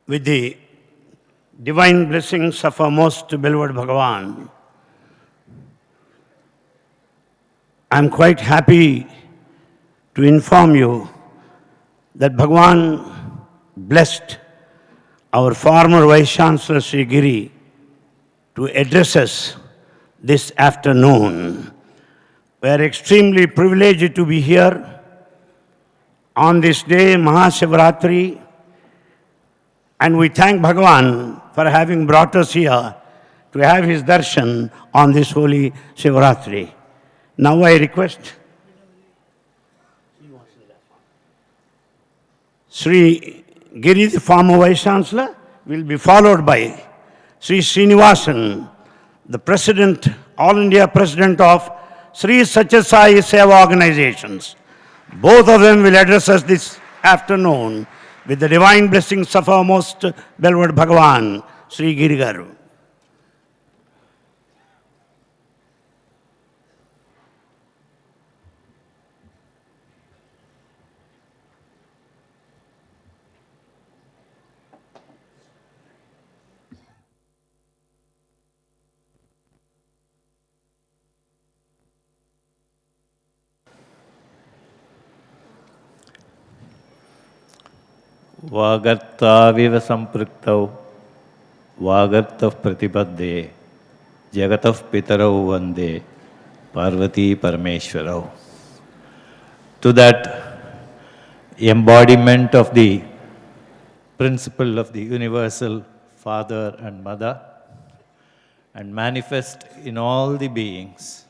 with the divine blessings of our most beloved Bhagavan, I am quite happy to inform you that Bhagavan blessed our former Vice Chancellor Sri Giri to address us this afternoon. We are extremely privileged to be here on this day, Maha Shivarathri, and we thank Bhagavan for having brought us here to have his darshan on this holy Shivarathri. Now I request Sri Giri, the former Vice Chancellor, will be followed by Sri Srinivasan, the President, All India President of Sri Satya Sai Seva Organizations. Both of them will address us this afternoon with the divine blessings of our most beloved Bhagavan, Sri Giri Garu. वागर्ताविव सम्पृक्तौ वागर्तः प्रतिपद्ये जगतः पितरौ वन्दे Parvati Parameshwarau. To that embodiment of the principle of the universal Father and Mother and manifest in all the beings,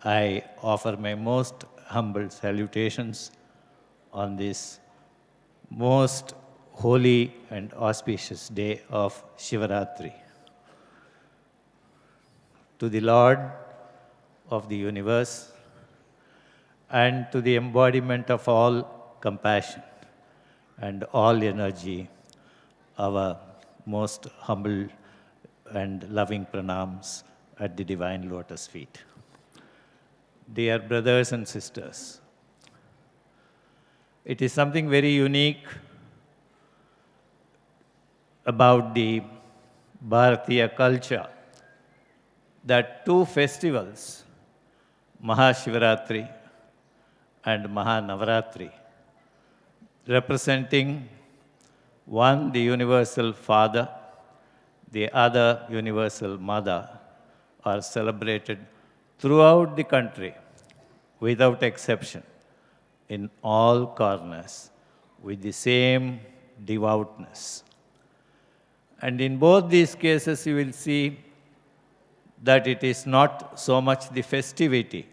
I offer my most humble salutations on this most holy and auspicious day of Shivarathri. To the Lord of the universe and to the embodiment of all compassion and all energy, our most humble and loving pranams at the divine lotus feet. Dear brothers and sisters, it is something very unique about the Bharatiya culture that two festivals, Maha Shivarathri and Maha Navaratri, representing one the universal Father, the other universal Mother, are celebrated throughout the country without exception, in all corners, with the same devoutness. And in both these cases, you will see that it is not so much the festivity,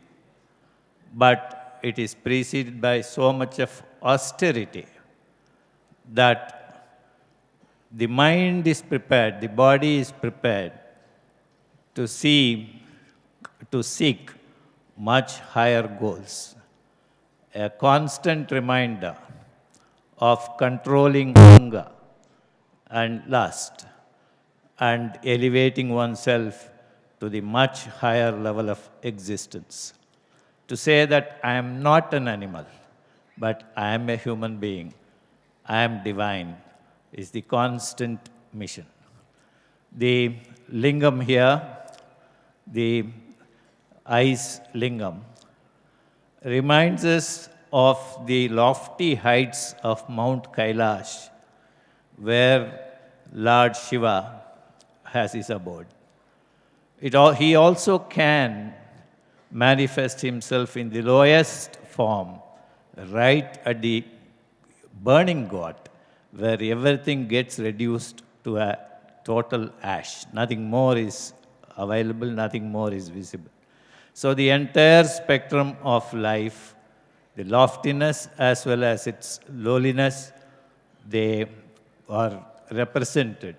but it is preceded by so much of austerity that the mind is prepared, the body is prepared to seek much higher goals. A constant reminder of controlling hunger and lust and elevating oneself to the much higher level of existence. To say that I am not an animal, but I am a human being, I am divine, is the constant mission. The lingam here, the ice lingam, reminds us of the lofty heights of Mount Kailash, where Lord Shiva has his abode. He also can manifest himself in the lowest form, right at the burning ghat, where everything gets reduced to a total ash. Nothing more is available, nothing more is visible. So the entire spectrum of life, the loftiness as well as its lowliness, they are represented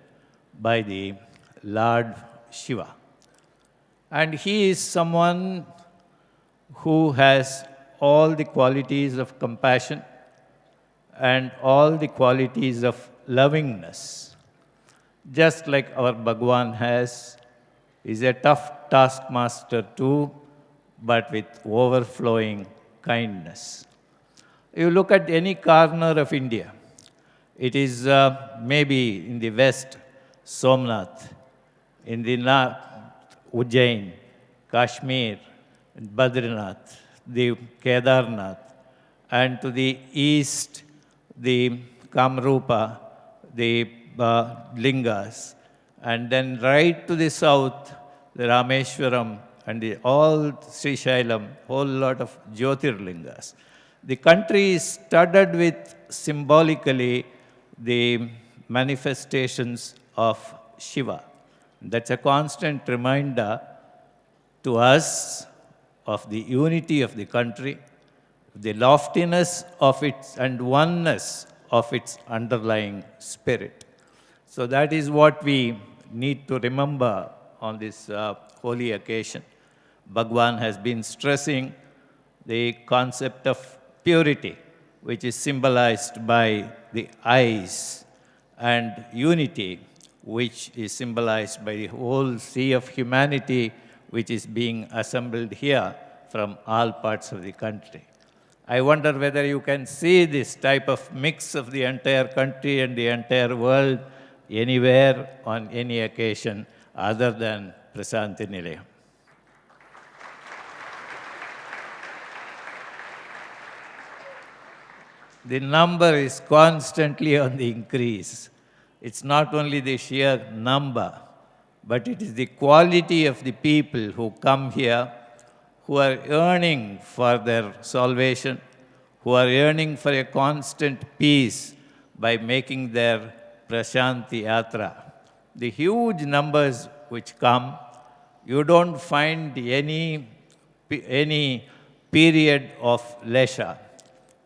by the Lord Shiva. And he is someone who has all the qualities of compassion and all the qualities of lovingness. Just like our Bhagavan has, is a tough taskmaster too, but with overflowing kindness. You look at any corner of India, It is maybe in the west, Somnath, in the north, Ujjain, Kashmir, Badrinath, the Kedarnath, and to the east, the Kamrupa, the Lingas, and then right to the south, the Rameshwaram, and all Srishailam, whole lot of Jyotirlingas. The country is studded with symbolically the manifestations of Shiva. That's a constant reminder to us of the unity of the country, the loftiness of its and oneness of its underlying spirit. So that is what we need to remember on this holy occasion. Bhagwan has been stressing the concept of purity, which is symbolized by the eyes, and unity, which is symbolized by the whole sea of humanity, which is being assembled here from all parts of the country. I wonder whether you can see this type of mix of the entire country and the entire world anywhere on any occasion other than Prasanthi Nilayam. The number is constantly on the increase. It's not only the sheer number, but it is the quality of the people who come here, who are yearning for their salvation, who are yearning for a constant peace by making their Prashanti Yatra. The huge numbers which come, you don't find any period of leisure.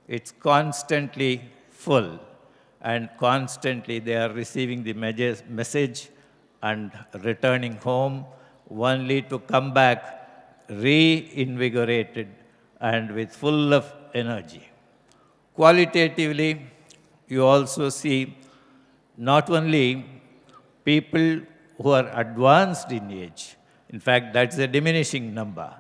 It's constantly full, and constantly they are receiving the message and returning home, only to come back reinvigorated and with full of energy. Qualitatively, you also see not only people who are advanced in age, in fact, that's a diminishing number.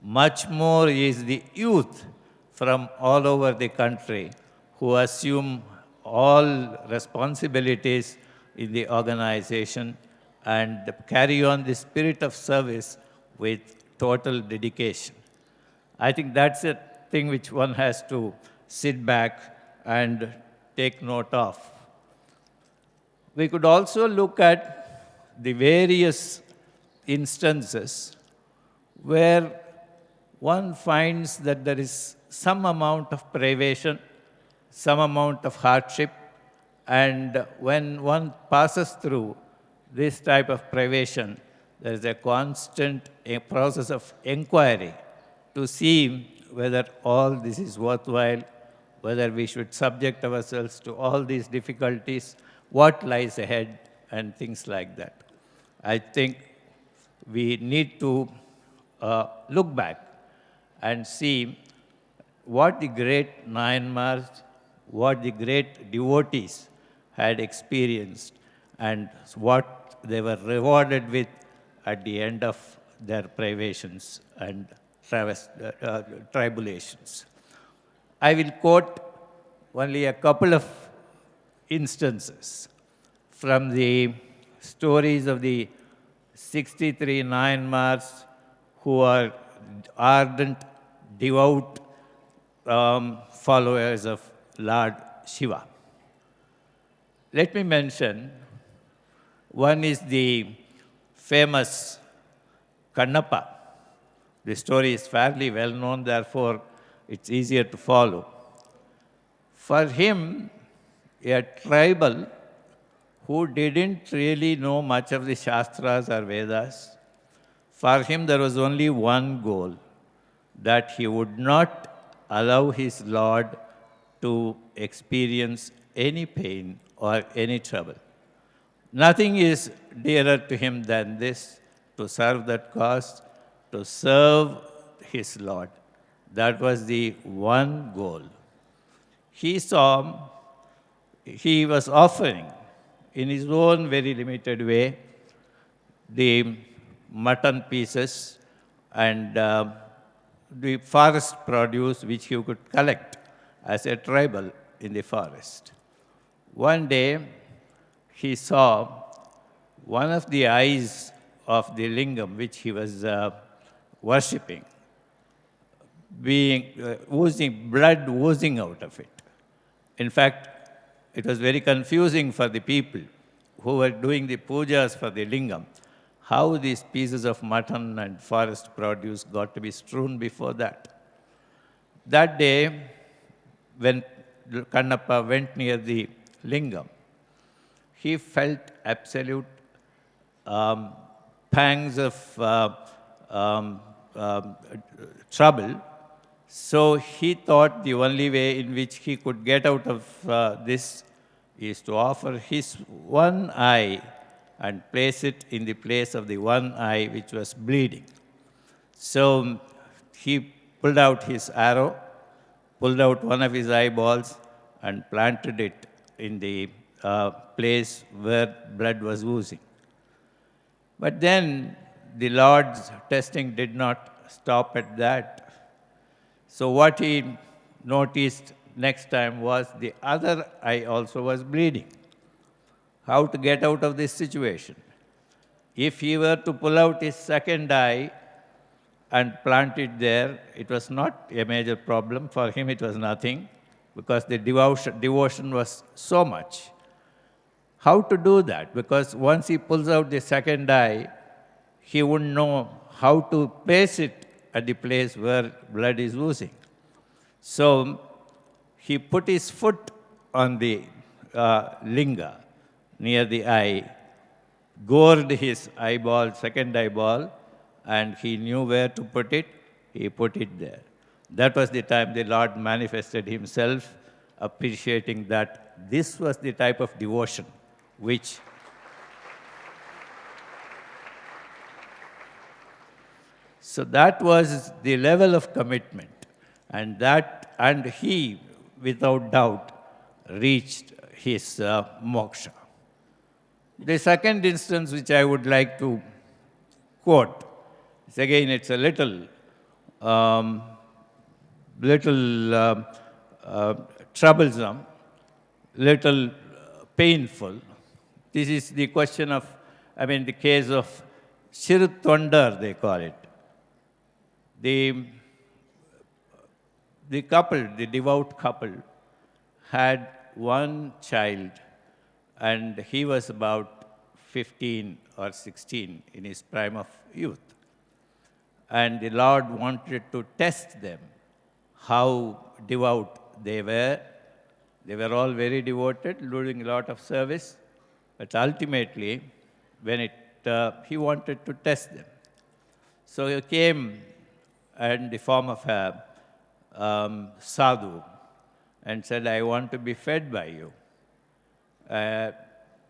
Much more is the youth from all over the country who assume all responsibilities in the organization and carry on the spirit of service with total dedication. I think that's a thing which one has to sit back and take note of. We could also look at the various instances where one finds that there is some amount of privation, some amount of hardship, and when one passes through this type of privation, there is a constant process of inquiry to see whether all this is worthwhile, whether we should subject ourselves to all these difficulties, what lies ahead, and things like that. I think we need to look back and see what the great Nayanmars, what the great devotees had experienced, and what they were rewarded with at the end of their privations and tribulations. I will quote only a couple of instances from the stories of the 63 Nayanmars who are ardent, devout followers of Lord Shiva. Let me mention, one is the famous Kannappa. The story is fairly well known, therefore it's easier to follow. For him, a tribal who didn't really know much of the Shastras or Vedas, for him there was only one goal, that he would not allow his Lord to experience any pain or any trouble. Nothing is dearer to him than this, to serve that cause, to serve his Lord. That was the one goal. He was offering, in his own very limited way, the mutton pieces and the forest produce which he could collect as a tribal in the forest. One day, he saw one of the eyes of the lingam which he was worshipping being oozing, blood oozing out of it. In fact, it was very confusing for the people who were doing the pujas for the lingam, how these pieces of mutton and forest produce got to be strewn before that. That day, when Kannappa went near the lingam, he felt absolute um, pangs of um, um, trouble. So he thought the only way in which he could get out of this is to offer his one eye and place it in the place of the one eye which was bleeding. So he pulled out his arrow, pulled out one of his eyeballs, and planted it in the place where blood was oozing. But then the Lord's testing did not stop at that. So what he noticed next time was the other eye also was bleeding. How to get out of this situation? If he were to pull out his second eye and plant it there, it was not a major problem. For him, it was nothing because the devotion was so much. How to do that? Because once he pulls out the second eye, he wouldn't know how to place it at the place where blood is oozing. So he put his foot on the linga near the eye, gored his eyeball, second eyeball, and he knew where to put it. He put it there. That was the time the Lord manifested himself, appreciating that this was the type of devotion which so that was the level of commitment. And he, without doubt, reached his moksha. The second instance which I would like to quote is again, it's a um, little troublesome, little painful. This is the question of, the case of Shivarathri, they call it. The couple, the devout couple, had one child, and he was about 15 or 16 in his prime of youth. And the Lord wanted to test them, how devout they were. They were all very devoted, doing a lot of service, but ultimately, he wanted to test them. So he came in the form of a sadhu and said, I want to be fed by you.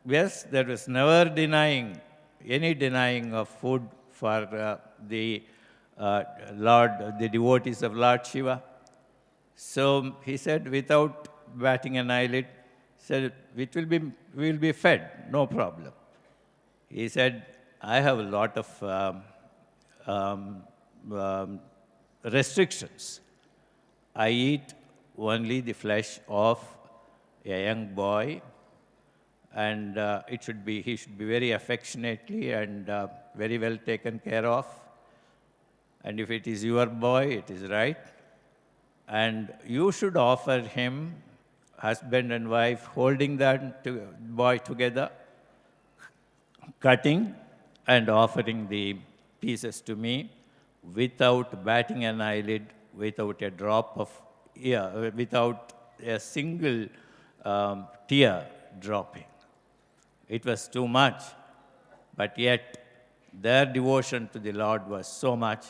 Yes, there was never any denying of food for the the devotees of Lord Shiva. So he said, without batting an eyelid, said, we will be fed, no problem. He said, I have a lot of restrictions. I eat only the flesh of a young boy, and he should be very affectionately and very well taken care of. And if it is your boy, it is right. And you should offer him, husband and wife, holding that boy together, cutting and offering the pieces to me without batting an eyelid, without a drop of without a single tear dropping. It was too much, but yet their devotion to the Lord was so much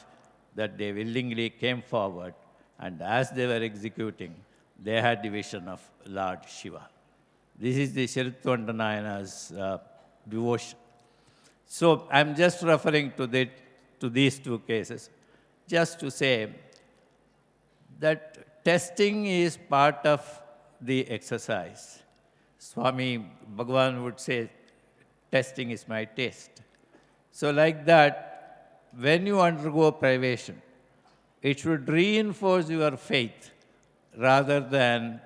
that they willingly came forward, and as they were executing, they had the vision of Lord Shiva. This is the Shivarathri Nayana's devotion. So I'm just referring to these two cases, just to say that testing is part of the exercise. Swami Bhagavan would say, testing is my taste. So like that, when you undergo privation, it should reinforce your faith rather than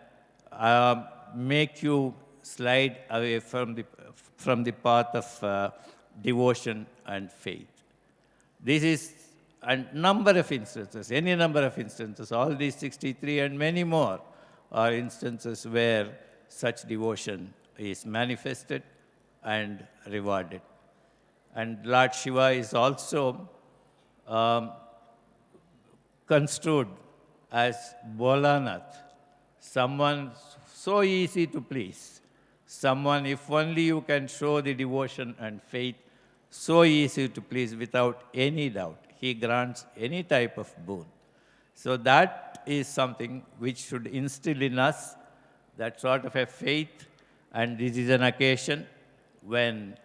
make you slide away from the path of devotion and faith. This is a number of instances, any number of instances, all these 63 and many more are instances where such devotion is manifested and rewarded. And Lord Shiva is also um, construed as Bolanath, someone so easy to please, someone, if only you can show the devotion and faith, so easy to please without any doubt. He grants any type of boon. So that is something which should instill in us that sort of a faith, and this is an occasion when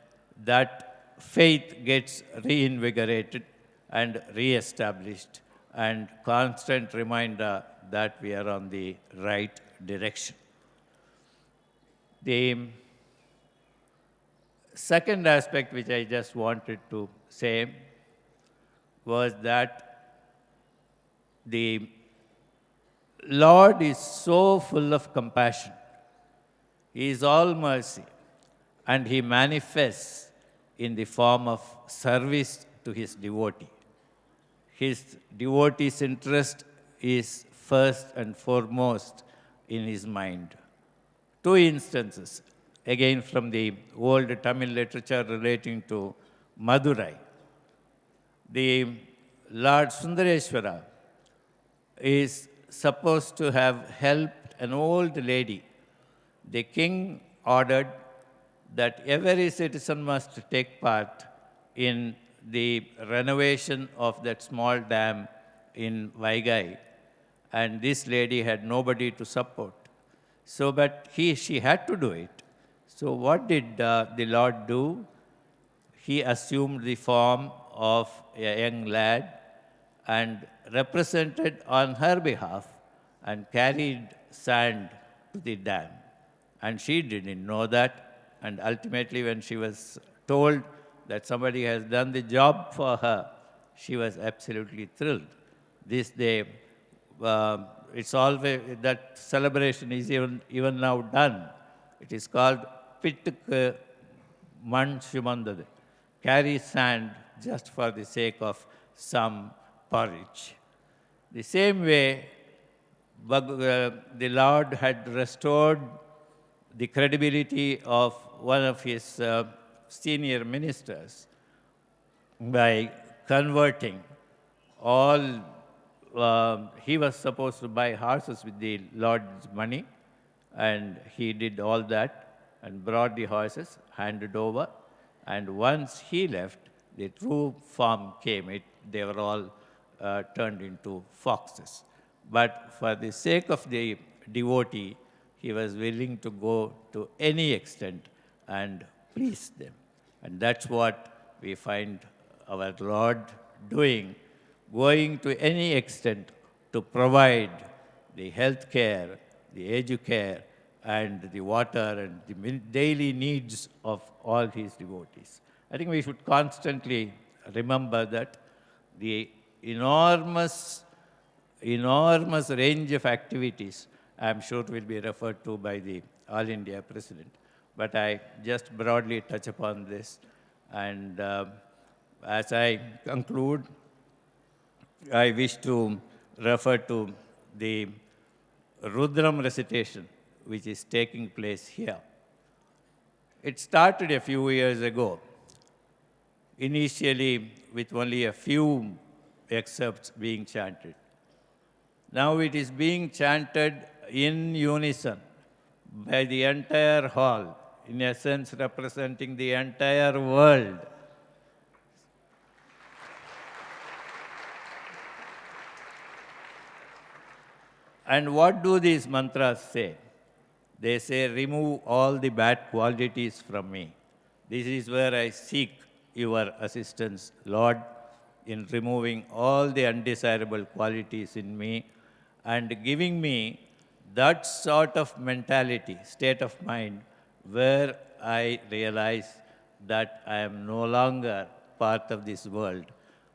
that faith gets reinvigorated and re-established, and constant reminder that we are on the right direction. The second aspect which I just wanted to say was that the Lord is so full of compassion. He is all mercy, and He manifests in the form of service to His devotee. His devotee's interest is first and foremost in his mind. Two instances, again from the old Tamil literature relating to Madurai. The Lord Sundareshwara is supposed to have helped an old lady. The king ordered that every citizen must take part in the renovation of that small dam in Vaigai, and this lady had nobody to support. So, but she had to do it. So what did the Lord do? He assumed the form of a young lad and represented on her behalf and carried sand to the dam. And she didn't know that. And ultimately, when she was told that somebody has done the job for her, she was absolutely thrilled. This day, it's always, that celebration is even now done. It is called Pittuk Man Shumandade, carry sand just for the sake of some porridge. The same way, the Lord had restored the credibility of one of his senior ministers by converting all. He was supposed to buy horses with the Lord's money, and he did all that and brought the horses, handed over, and once he left, the true form came. They were all turned into foxes. But for the sake of the devotee, he was willing to go to any extent and please them. And that's what we find our Lord doing, going to any extent to provide the health care, the educare, and the water and the daily needs of all his devotees. I think we should constantly remember that the enormous range of activities, I'm sure will be referred to by the All India President. But I just broadly touch upon this. And as I conclude, I wish to refer to the Rudram recitation, which is taking place here. It started a few years ago, initially with only a few excerpts being chanted. Now it is being chanted in unison by the entire hall, in a sense representing the entire world. And what do these mantras say? They say, remove all the bad qualities from me. This is where I seek your assistance, Lord, in removing all the undesirable qualities in me and giving me that sort of mentality, state of mind, where I realize that I am no longer part of this world.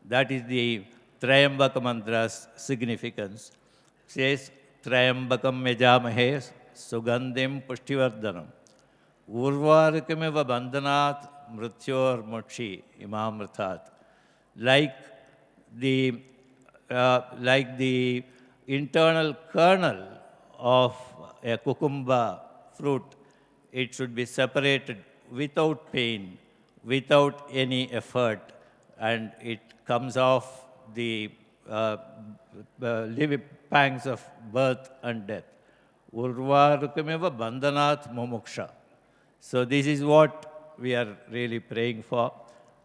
That is the Trayambaka mantra's significance. It says, Trayambakam yajamahe sugandhim pushtivardhanam. Urvarikamiva bandhanat mrityor mokshi imamritat. Like the internal kernel of a cucumber fruit, it should be separated without pain, without any effort, and it comes off the living pangs of birth and death. Urvarukamiva bandhanat mumuksha. So this is what we are really praying for.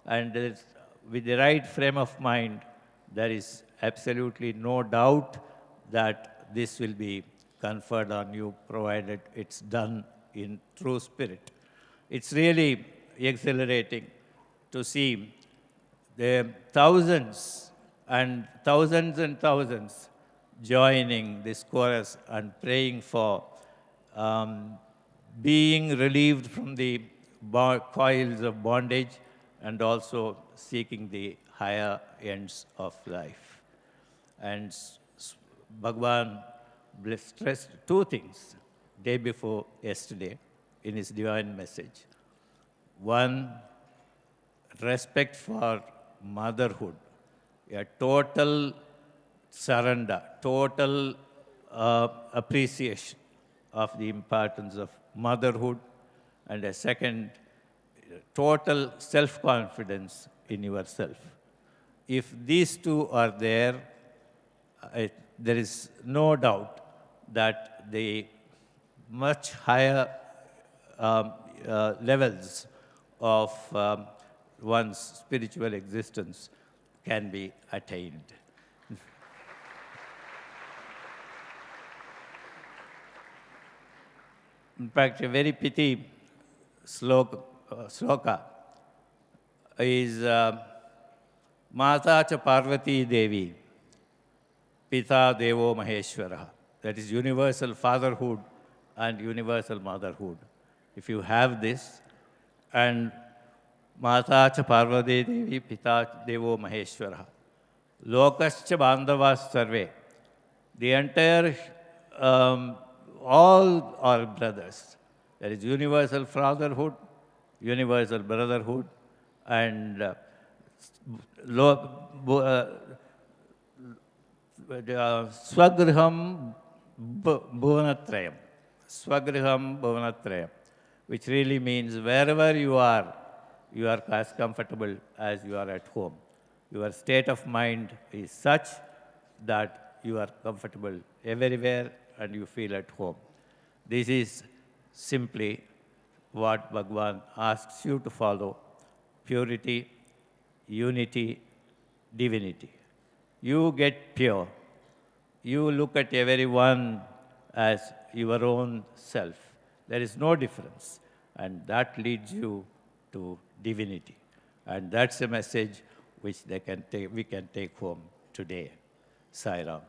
And with the right frame of mind, there is absolutely no doubt that this will be conferred on you, provided it's done in true spirit. It's really exhilarating to see the thousands and thousands joining this chorus and praying for being relieved from the coils of bondage and also seeking the higher ends of life. And Bhagwan stressed two things day before yesterday in his divine message. One, respect for motherhood, a total surrender, total appreciation of the importance of motherhood, and a second, total self-confidence in yourself. If these two are there, there is no doubt that the much higher levels of one's spiritual existence can be attained. In fact, a very pithy sloka is Mata cha Parvati Devi, Pita Devo Maheshwara. That is universal fatherhood and universal motherhood. If you have this, and Mata cha Parvati Devi, Pita Devo Maheshwara, Lokascha Bandhavas Sarve, the entire, all our brothers. There is universal fatherhood, universal brotherhood, and Swagriham Bhuvanatrayam. Swagriham Bhuvanatrayam, which really means wherever you are as comfortable as you are at home. Your state of mind is such that you are comfortable everywhere and you feel at home. This is simply what Bhagwan asks you to follow: purity, unity, divinity. You get pure. You look at everyone as your own self. There is no difference. And that leads you to divinity. And that's a message which we can take home today. Sai Ram.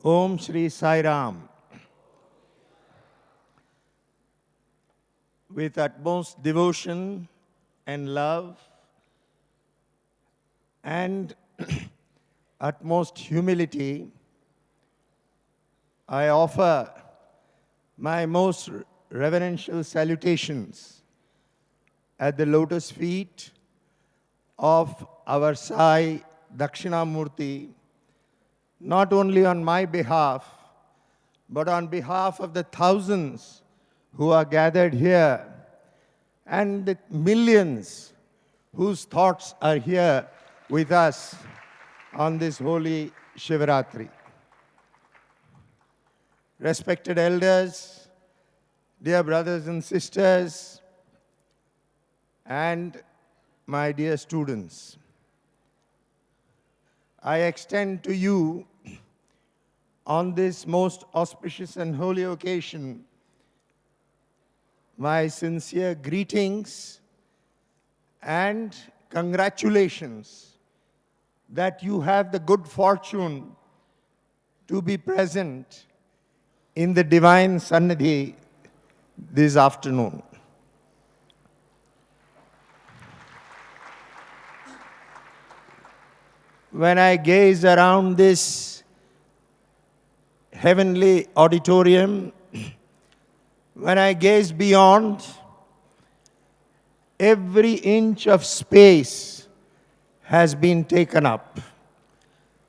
Om Shri Sai Ram. With utmost devotion and love and utmost humility, I offer my most reverential salutations at the lotus feet of our Sai Dakshinamurti, not only on my behalf, but on behalf of the thousands who are gathered here and the millions whose thoughts are here with us on this holy Shivarathri. respected elders, dear brothers and sisters, and my dear students, I extend to you on this most auspicious and holy occasion my sincere greetings and congratulations that you have the good fortune to be present in the divine Sannidhi this afternoon. When I gaze around this heavenly auditorium, when I gaze beyond, every inch of space has been taken up.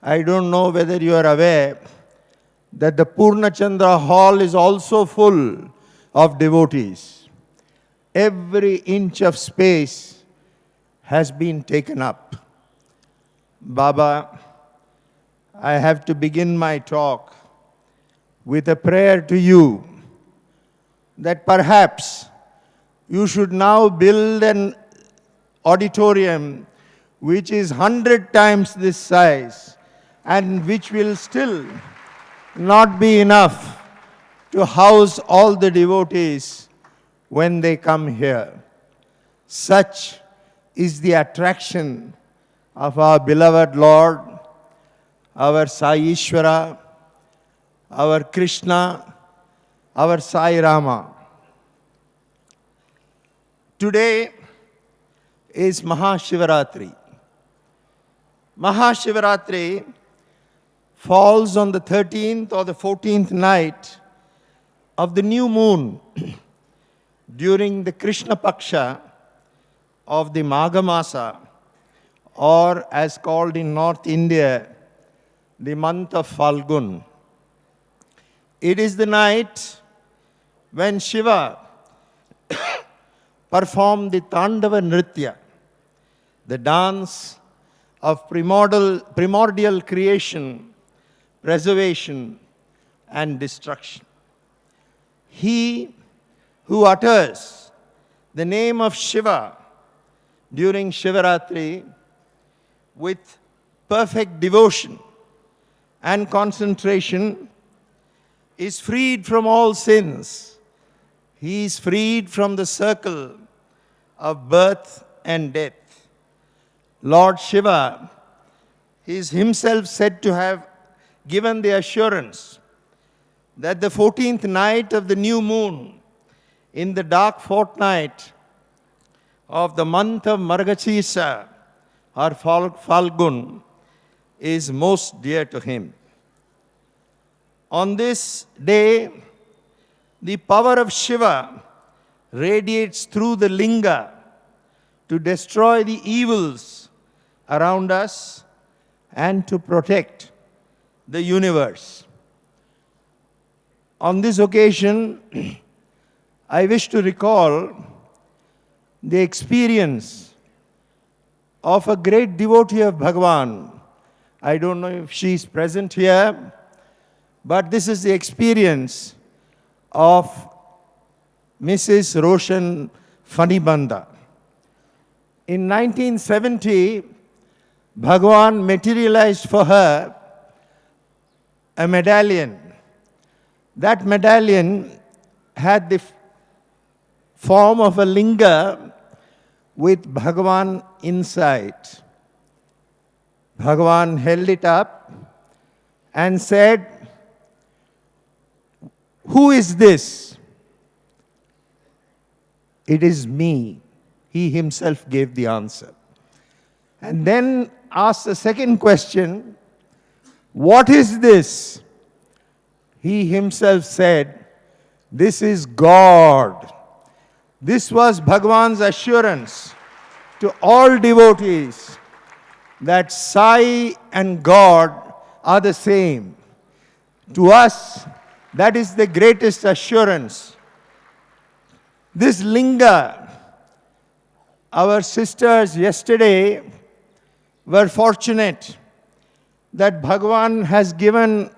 I don't know whether you are aware that the Purnachandra Hall is also full of devotees. Every inch of space has been taken up. Baba, I have to begin my talk with a prayer to you that perhaps you should now build an auditorium which is 100 times this size and which will still not be enough to house all the devotees when they come here. Such is the attraction of our beloved Lord, our Sai Ishvara, our Krishna, our Sai Rama. Today is Maha Shivarathri. Maha Shivarathri falls on the 13th or the 14th night of the new moon during the Krishna Paksha of the Magha Masa, or as called in North India, the month of Falgun. It is the night when Shiva performed the Tandava Nritya, the dance of primordial creation, preservation, and destruction. He who utters the name of Shiva during Shivarathri with perfect devotion and concentration is freed from all sins. He is freed from the circle of birth and death. Lord Shiva is himself said to have given the assurance that the 14th night of the new moon in the dark fortnight of the month of Margashira or Falgun is most dear to him. On this day, the power of Shiva radiates through the linga to destroy the evils around us and to protect the universe. On this occasion, I wish to recall the experience of a great devotee of Bhagavan. I don't know if she is present here, but this is the experience of Mrs. Roshan Fanibanda. In 1970, Bhagavan materialized for her a medallion. That medallion had the form of a linga with Bhagavan inside. Bhagavan held it up and said, "Who is this?" "It is me." He himself gave the answer. And then asked the second question, "What is this?" He himself said, "This is God." This was Bhagavan's assurance to all devotees that Sai and God are the same. To us, that is the greatest assurance. This linga, our sisters yesterday were fortunate that Bhagavan has given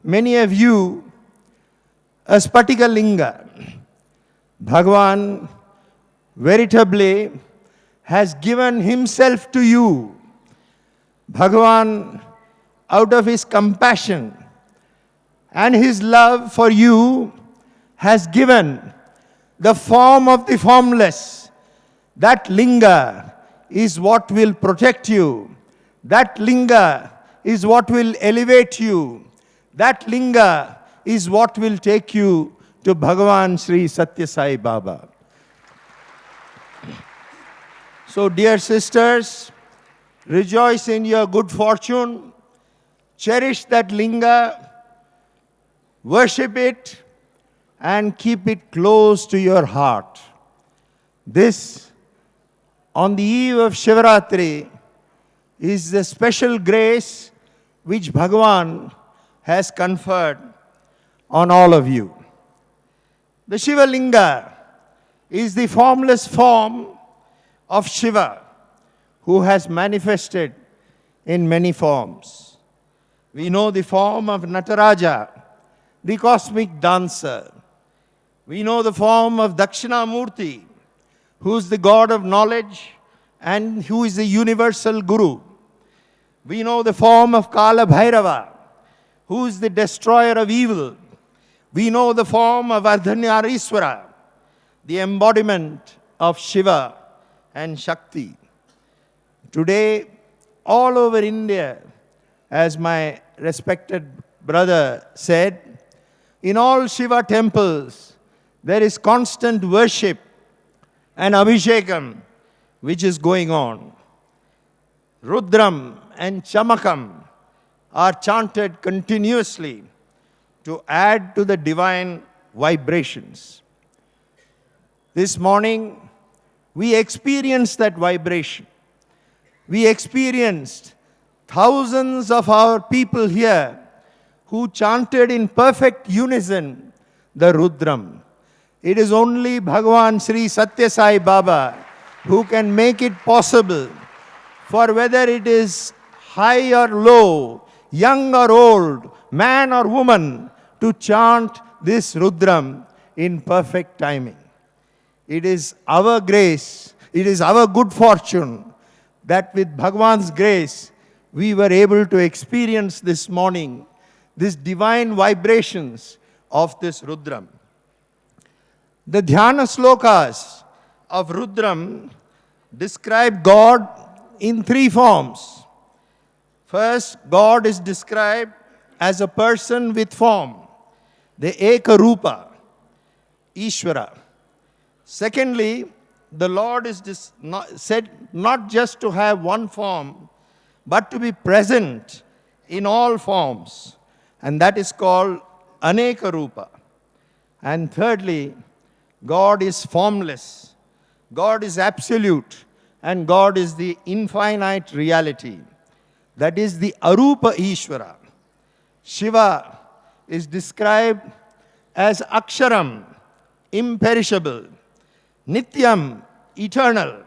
many of you a Spatika Linga. Bhagavan veritably has given himself to you. Bhagavan, out of his compassion and his love for you, has given the form of the formless. That linga is what will protect you. That linga is what will elevate you. That linga is what will take you to Bhagavan Sri Satya Sai Baba. So, dear sisters, rejoice in your good fortune. Cherish that linga. Worship it and keep it close to your heart. This, on the eve of Shivarathri, is the special grace which Bhagavan has conferred on all of you. The Shiva Linga is the formless form of Shiva, who has manifested in many forms. We know the form of Nataraja, the cosmic dancer. We know the form of Dakshinamurti, who is the god of knowledge and who is the universal guru. We know the form of Kala Bhairava, who is the destroyer of evil. We know the form of Ardhanyariswara, the embodiment of Shiva and Shakti. Today, all over India, as my respected brother said, in all Shiva temples, there is constant worship and abhishekam which is going on. Rudram and Chamakam are chanted continuously to add to the divine vibrations. This morning, we experienced that vibration. We experienced thousands of our people here who chanted in perfect unison the Rudram. It is only Bhagavan Sri Satya Sai Baba who can make it possible for whether it is high or low, young or old, man or woman, to chant this Rudram in perfect timing. It is our grace, it is our good fortune that with Bhagavan's grace, we were able to experience this morning these divine vibrations of this Rudram. The Dhyana slokas of Rudram describe God in three forms. First, God is described as a person with form, the Ekarupa, Ishvara. Secondly, the Lord is said not just to have one form, but to be present in all forms. And that is called Anekarupa. And thirdly, God is formless. God is absolute. And God is the infinite reality. That is the Arupa Ishvara. Shiva is described as Aksharam, imperishable. Nityam, eternal.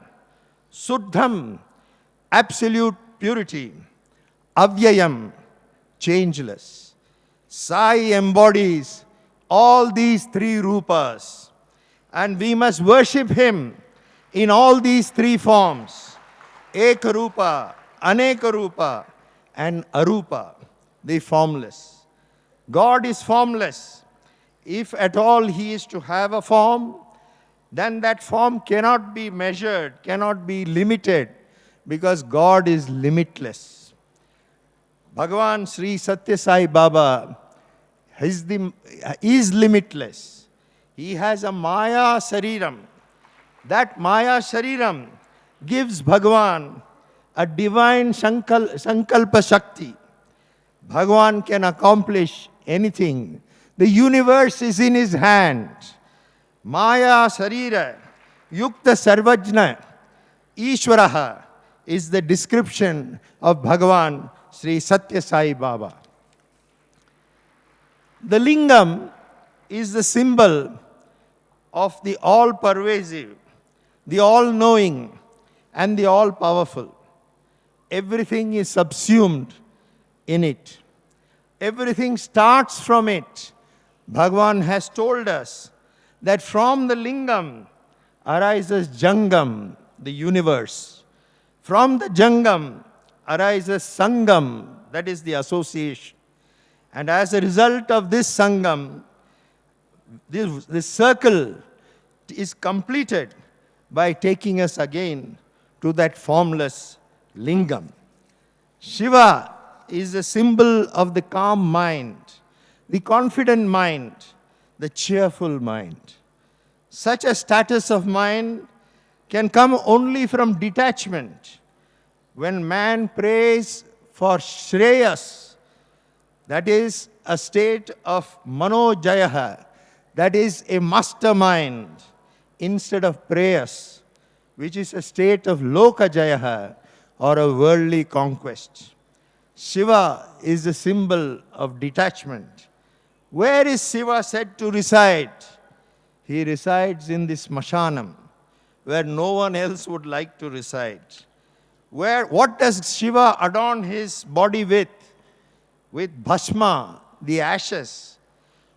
Suddham, absolute purity. Avyayam, changeless. Sai embodies all these three rupas. And we must worship him in all these three forms. Ekarupa, Anekarupa, and Arupa, the formless. God is formless. If at all he is to have a form, then that form cannot be measured, cannot be limited, because God is limitless. Bhagavan Sri Satya Sai Baba is limitless. He has a Maya Shariram. That Maya Shariram gives Bhagavan a divine Sankalpa Shakti. Bhagavan can accomplish anything. The universe is in his hand. Maya Sharira, Yukta Sarvajna, Ishvaraha is the description of Bhagavan Sri Satya Sai Baba. The lingam is the symbol of the all-pervasive, the all-knowing, and the all-powerful. Everything is subsumed in it. Everything starts from it. Bhagavan has told us that from the lingam arises Jangam, the universe. From the Jangam arises Sangam, that is the association. And as a result of this Sangam, this circle is completed by taking us again to that formless lingam. Shiva is a symbol of the calm mind, the confident mind, the cheerful mind. Such a status of mind can come only from detachment. When man prays for Shreyas, that is a state of Manojayaha, that is a mastermind, instead of prayers, which is a state of Lokajayaha or a worldly conquest. Shiva is a symbol of detachment. Where is Shiva said to reside? He resides in this Mashanam, where no one else would like to reside. What does Shiva adorn his body with? With bhasma, the ashes.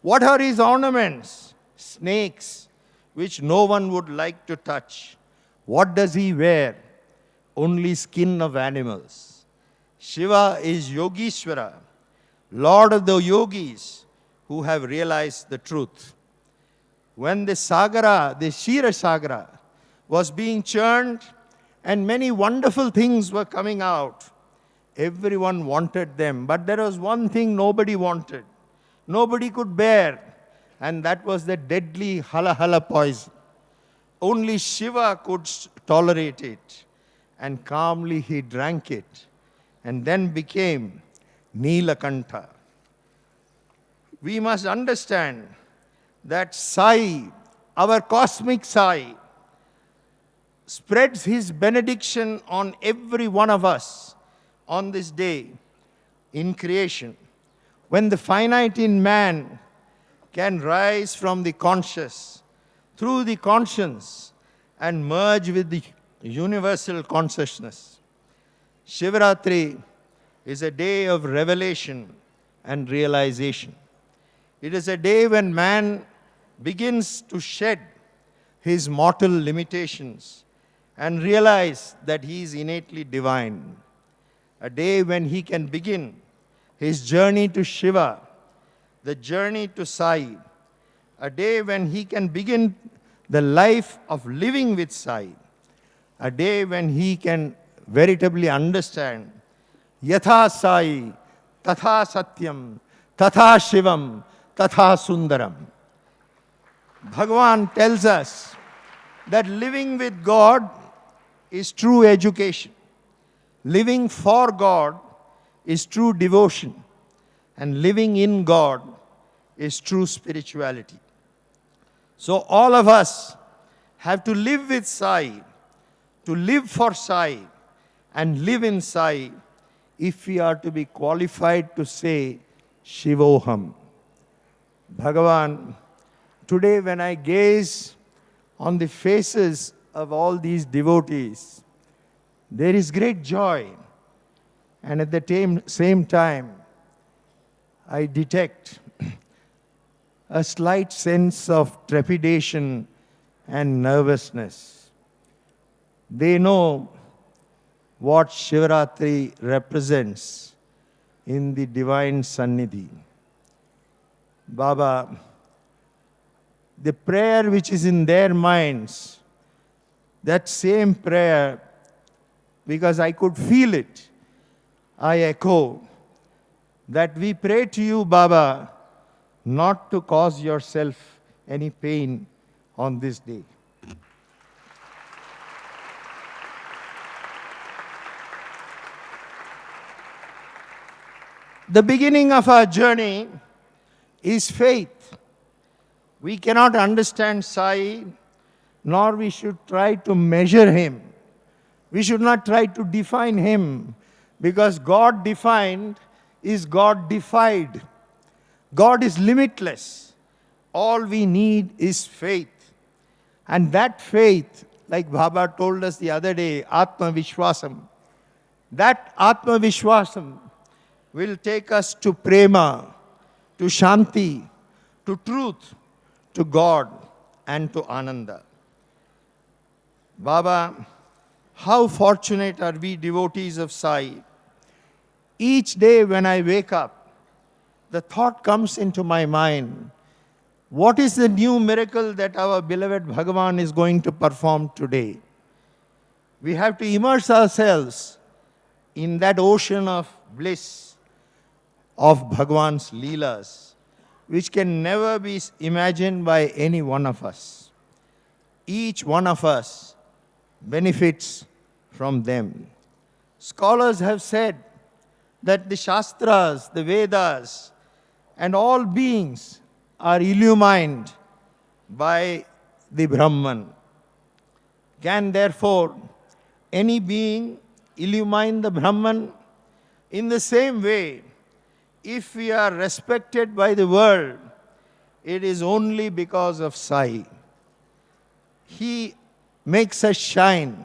What are his ornaments? Snakes, which no one would like to touch. What does he wear? Only skin of animals. Shiva is Yogishwara, Lord of the yogis who have realized the truth. When the Sagara, the Shira Sagara, was being churned and many wonderful things were coming out, everyone wanted them. But there was one thing nobody wanted, nobody could bear, and that was the deadly hala poison. Only Shiva could tolerate it, and calmly he drank it, and then became Neelakantha. We must understand that Sai, our cosmic Sai, spreads his benediction on every one of us on this day in creation. When the finite in man can rise from the conscious through the conscience and merge with the universal consciousness. Shivarathri is a day of revelation and realization. It is a day when man begins to shed his mortal limitations and realize that he is innately divine. A day when he can begin his journey to Shiva, the journey to Sai. A day when he can begin the life of living with Sai. A day when he can veritably understand Yatha Sai, Tatha Satyam, Tatha Shivam, Tatha Sundaram. Bhagavan tells us that living with God is true education. Living for God is true devotion. And living in God is true spirituality. So all of us have to live with Sai, to live for Sai, and live in Sai if we are to be qualified to say Shivoham. Bhagavan, today when I gaze on the faces of all these devotees, there is great joy. And at the same time, I detect a slight sense of trepidation and nervousness. They know what Shivarathri represents in the divine Sannidhi. Baba, the prayer which is in their minds, that same prayer, because I could feel it, I echo that we pray to you, Baba, not to cause yourself any pain on this day. The beginning of our journey is faith. We cannot understand Sai, nor we should try to measure him. We should not try to define him, because God defined is God defied. God is limitless. All we need is faith. And that faith, like Baba told us the other day, Atma Vishwasam, that Atma Vishwasam will take us to prema, to shanti, to truth, to God, and to Ananda. Baba, how fortunate are we devotees of Sai. Each day when I wake up, the thought comes into my mind, what is the new miracle that our beloved Bhagavan is going to perform today? We have to immerse ourselves in that ocean of bliss of Bhagavan's Leelas, which can never be imagined by any one of us. Each one of us benefits from them. Scholars have said that the Shastras, the Vedas, and all beings are illumined by the Brahman. Can therefore any being illumine the Brahman? In the same way, if we are respected by the world, it is only because of Sai. He makes us shine.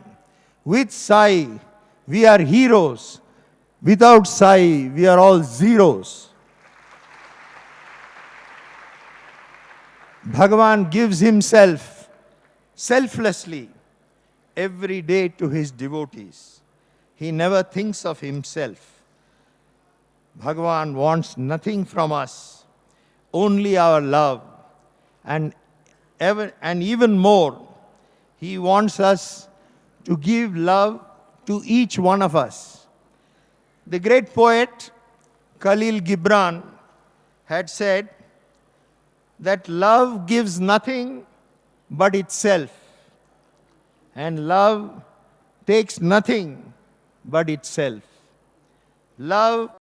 With Sai, we are heroes. Without Sai, we are all zeros. Bhagavan gives himself selflessly every day to his devotees. He never thinks of himself. Bhagavan wants nothing from us, only our love. And even more, he wants us to give love to each one of us. The great poet Khalil Gibran had said that love gives nothing but itself, and love takes nothing but itself. Love